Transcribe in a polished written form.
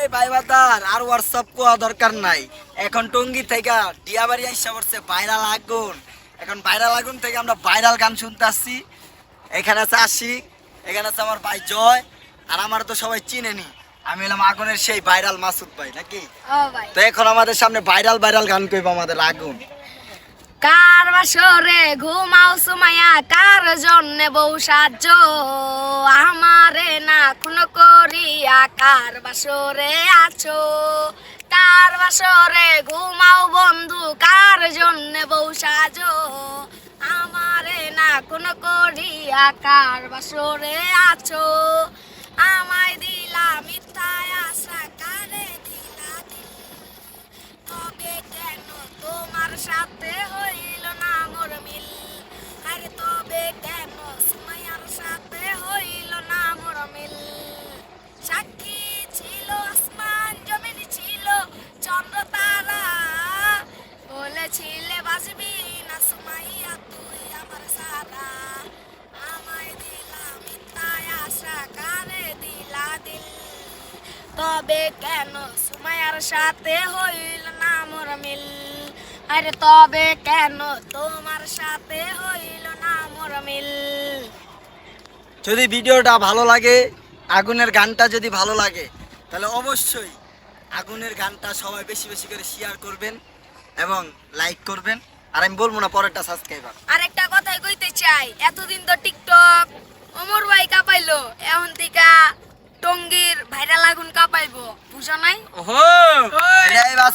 এই ভাই বাতার আর হোয়াটসঅ্যাপ কোয়া দরকার নাই। এখন টঙ্গী থেকে ডিয়াবাড়ি আইসা পড়ছে ভাইরাল আগুন। এখন ভাইরাল আগুন থেকে আমরা ভাইরাল গান শুনতে আসছি। এখানে আছে আশিক, এখানে আছে আমার ভাই জয়, আর আমার তো সবাই চিনেনি। আমি হলাম আগুনের সেই ভাইরাল মাসুদ ভাই, নাকি? তো এখন আমাদের সামনে ভাইরাল ভাইরাল গান কইব আমাদের আগুন। কার বাসরে ঘুমাও সুমাইয়া, কার জন্যে বউ সাজ, আমারে না খুন করিয়া কার বাসরে আছো। কার বাসরে ঘুমাও বন্ধু, কার জন্যে বউ সাজো, আমারে না খুন করিয়া কার বাসরে আছো। আমায় দিলা মিথ্যায় আশা, কারে দিলা দিল, তবে কেন তোমার সাথে হইল না মোর মিল। আরে তবে কেন সুমাইয়ার সাথে হইল না মোর মিল। সাক্ষী ছিল আসমান জমিন, ছিল চন্দ্র তারা, বলেছিলে বাসবি না সুমাইয়া তুই আমার সারা। আমায় দিলা মিথ্যায় আশা, কারে দিলা দিল, তবে কেন সুমাইয়ার সাথে হইল না মোর মিল। আরে তবে কেন তোমার সাথে হইল না মোর মিল। যদি ভিডিওটা ভালো লাগে, আগুনের গানটা যদি ভালো লাগে, তাহলে অবশ্যই আগুনের গানটা সবাই বেশি বেশি করে শেয়ার করবেন এবং লাইক করবেন। আর আমি বলবো না পরেরটা সাবস্ক্রাইবার। আরেকটা কথাই কইতে চাই, এতদিন তো টিকটক ওমর ভাই কাঁপাইলো, এখন থেকে টঙ্গীর ভাইরাল আগুন কাঁপাইবো, বুঝো নাই? এটাই বাস।